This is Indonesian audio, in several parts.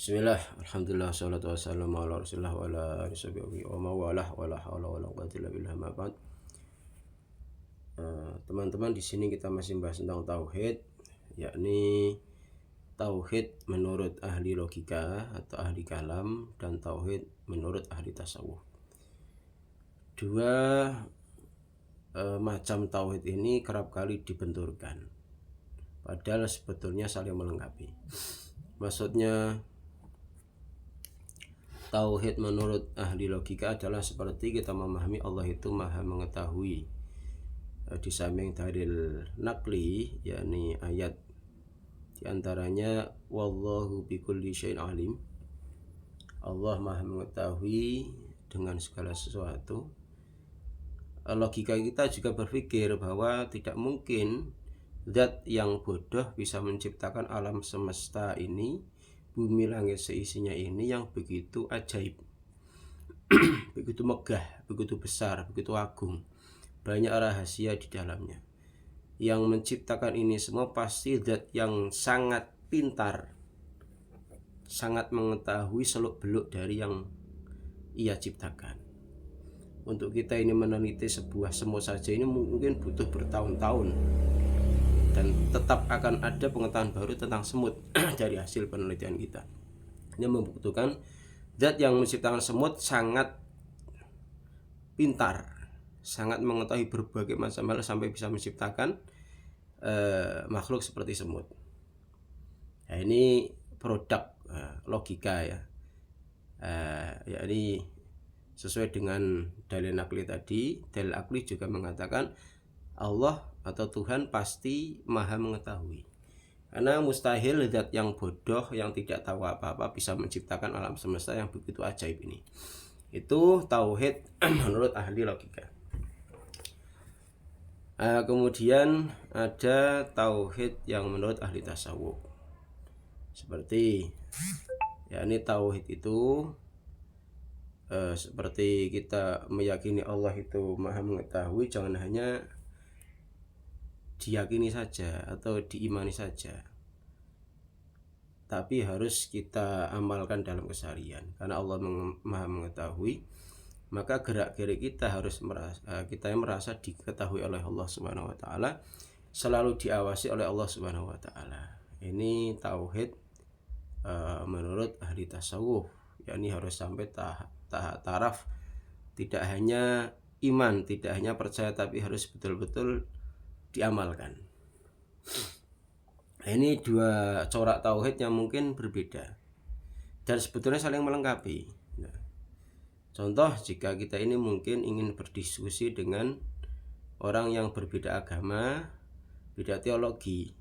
Bismillah, alhamdulillah, salatu wassalamu ala rasulillah wa ala alihi wa mawalah wa la hawla wa la quwwata illa billah ma ba'd. Teman-teman, di sini kita masih bahas tentang tauhid, yakni tauhid menurut ahli logika atau ahli kalam dan tauhid menurut ahli tasawuf. Dua macam tauhid ini kerap kali dibenturkan, padahal sebetulnya saling melengkapi. Maksudnya, tauhid menurut ahli logika adalah seperti kita memahami Allah itu maha mengetahui. Di samping dalil nakli, yakni ayat diantaranya wallahu bikulli syai'in alim, Allah maha mengetahui dengan segala sesuatu. Logika kita juga berpikir bahwa tidak mungkin zat yang bodoh bisa menciptakan alam semesta ini, bumi langit seisinya ini yang begitu ajaib, begitu megah, begitu besar, begitu agung, banyak rahasia di dalamnya. Yang menciptakan ini semua pasti zat yang sangat pintar, sangat mengetahui seluk-beluk dari yang ia ciptakan. Untuk kita ini meneliti sebuah semut saja ini mungkin butuh bertahun-tahun, dan tetap akan ada pengetahuan baru tentang semut dari hasil penelitian kita. Ini membutuhkan zat yang menciptakan semut sangat pintar, sangat mengetahui berbagai macam hal sampai bisa menciptakan makhluk seperti semut. Nah, ini produk logika ya. Yakni sesuai dengan dalil nakli tadi, dalil akli juga mengatakan Allah atau Tuhan pasti maha mengetahui. Karena mustahil zat yang bodoh, yang tidak tahu apa-apa bisa menciptakan alam semesta yang begitu ajaib ini. Itu tauhid menurut ahli logika. Kemudian ada tauhid yang menurut ahli tasawuf. Seperti yakni tauhid itu seperti kita meyakini Allah itu maha mengetahui, jangan hanya diyakini saja atau diimani saja, tapi harus kita amalkan dalam keseharian. Karena Allah maha mengetahui, maka gerak-gerik kita harus merasa diketahui oleh Allah Subhanahu wa taala, selalu diawasi oleh Allah Subhanahu wa taala. Ini tauhid menurut ahli tasawuf, yakni harus sampai taraf tidak hanya iman, tidak hanya percaya, tapi harus betul-betul diamalkan. Ini dua corak tauhid yang mungkin berbeda dan sebetulnya saling melengkapi. Contoh, jika kita ini mungkin ingin berdiskusi dengan orang yang berbeda agama, beda teologi,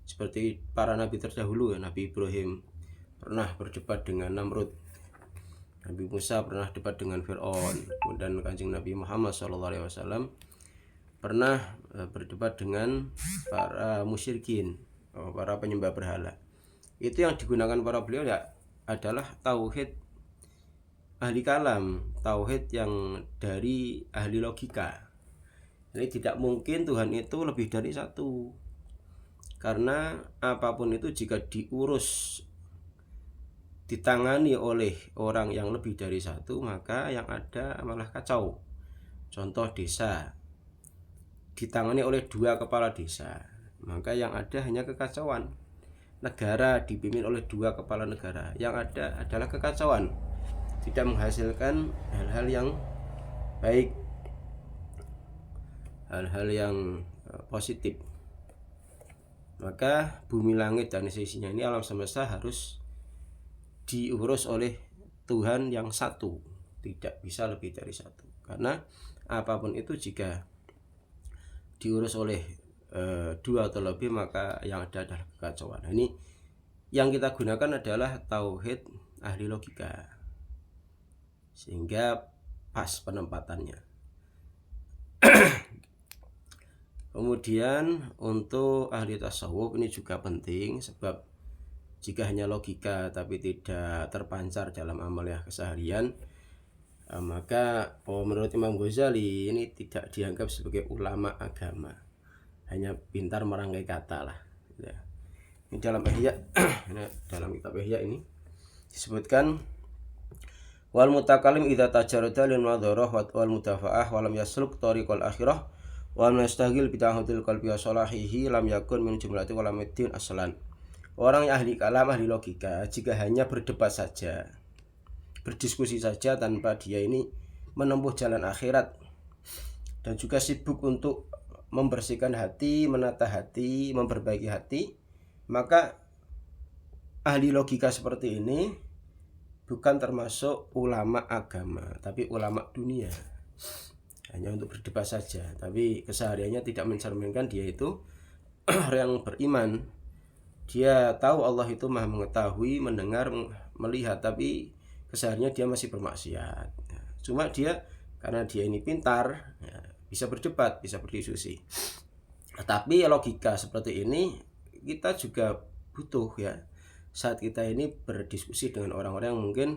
seperti para nabi terdahulu, Nabi Ibrahim pernah berdebat dengan Namrud, Nabi Musa pernah debat dengan Fir'aun, dan Kanjeng Nabi Muhammad SAW pernah berdebat dengan para musyrikin, para penyembah berhala. Itu yang digunakan para beliau ya adalah tauhid ahli kalam, tauhid yang dari ahli logika. Jadi tidak mungkin Tuhan itu lebih dari satu, karena apapun itu jika diurus, ditangani oleh orang yang lebih dari satu, maka yang ada malah kacau. Contoh, desa ditangani oleh dua kepala desa, maka yang ada hanya kekacauan. Negara dipimpin oleh dua kepala negara, yang ada adalah kekacauan, tidak menghasilkan hal-hal yang baik, hal-hal yang positif. Maka bumi langit dan seisinya ini, alam semesta, harus diurus oleh Tuhan yang satu, tidak bisa lebih dari satu. Karena apapun itu jika diurus oleh dua atau lebih, maka yang ada adalah kekacauan. Ini yang kita gunakan adalah tauhid ahli logika, sehingga pas penempatannya. Kemudian untuk ahli tasawuf ini juga penting, sebab jika hanya logika tapi tidak terpancar dalam amalnya keseharian, maka menurut Imam Ghazali ini tidak dianggap sebagai ulama agama, hanya pintar merangkai kata lah. Ini dalam Ihya, dalam kitab Ihya ini disebutkan wal mutakallim idza tajarrada lil madharah wal mudafa'ah wa lam yasluk tariqal akhirah wa lam yastaghil bi ta'hudil qalbi wa salahihi lam yakun min jumlati ulamaddin aslan. Orang yang ahli kalam, ahli logika, jika hanya berdebat saja, berdiskusi saja tanpa dia ini menempuh jalan akhirat dan juga sibuk untuk membersihkan hati, menata hati, memperbaiki hati, maka ahli logika seperti ini bukan termasuk ulama agama, tapi ulama dunia. Hanya untuk berdebat saja, tapi kesehariannya tidak mencerminkan dia itu yang beriman. Dia tahu Allah itu maha mengetahui, mendengar, melihat, tapi kesehariannya dia masih bermaksiat. Cuma dia, karena dia ini pintar, ya, bisa berdebat, bisa berdiskusi. Tapi logika seperti ini kita juga butuh ya, saat kita ini berdiskusi dengan orang-orang yang mungkin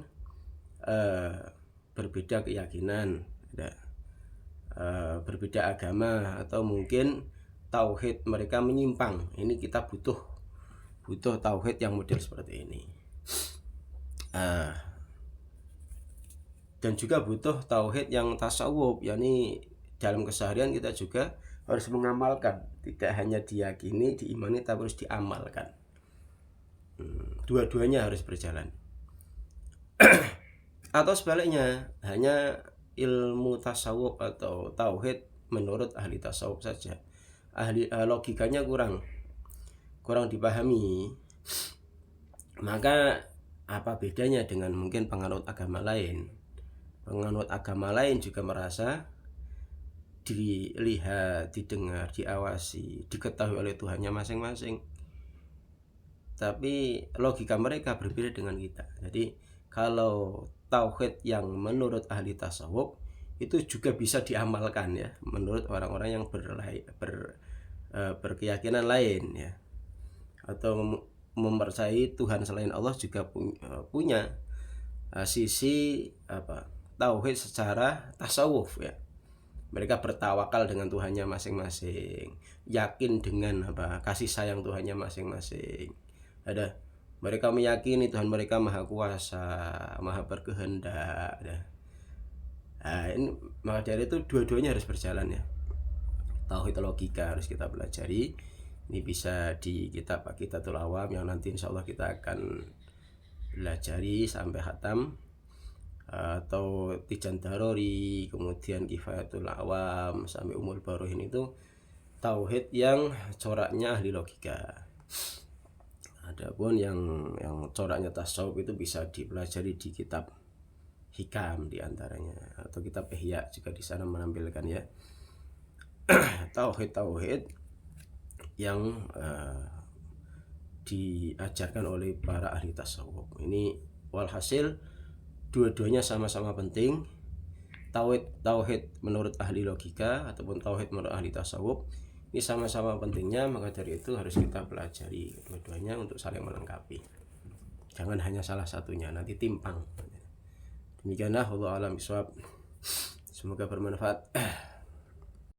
berbeda keyakinan, berbeda agama, atau mungkin tauhid mereka menyimpang. Ini kita butuh tauhid yang model seperti ini, dan juga butuh tauhid yang tasawuf, yakni dalam keseharian kita juga harus mengamalkan, tidak hanya diyakini, diimani, tapi harus diamalkan. Dua-duanya harus berjalan. Atau sebaliknya, hanya ilmu tasawuf atau tauhid menurut ahli tasawuf saja, logikanya kurang dipahami, maka apa bedanya dengan mungkin penganut agama lain? Penganut agama lain juga merasa dilihat, didengar, diawasi, diketahui oleh Tuhannya masing-masing, tapi logika mereka berbeda dengan kita. Jadi kalau tauhid yang menurut ahli tasawuf itu juga bisa diamalkan ya, menurut orang-orang yang berkeyakinan lain ya, atau mempercayai Tuhan selain Allah juga punya sisi tauhid secara tasawuf ya. Mereka bertawakal dengan Tuhannya masing-masing, yakin dengan kasih sayang Tuhannya masing-masing. Mereka meyakini Tuhan mereka maha kuasa, maha berkehendak. Ini, maka dari itu dua-duanya harus berjalan ya. Tauhid logika harus kita pelajari. Ini bisa di kitab Aqidatul Awam yang nanti insya Allah kita akan pelajari sampai khatam, atau Tijan Darori, kemudian Kifayatul Awam sampai Umul Barohin. Itu tauhid yang coraknya ahli logika. Adapun yang coraknya tasawuf itu bisa dipelajari di kitab Hikam diantaranya, atau kitab Ihya juga di sana menampilkan ya tauhid yang diajarkan oleh para ahli tasawuf. Ini walhasil dua-duanya sama-sama penting. Tauhid menurut ahli logika ataupun tauhid menurut ahli tasawuf ini sama-sama pentingnya, maka dari itu harus kita pelajari dua-duanya untuk saling melengkapi. Jangan hanya salah satunya, nanti timpang. Demikianlah, wallahu a'lam bishawab. Semoga bermanfaat.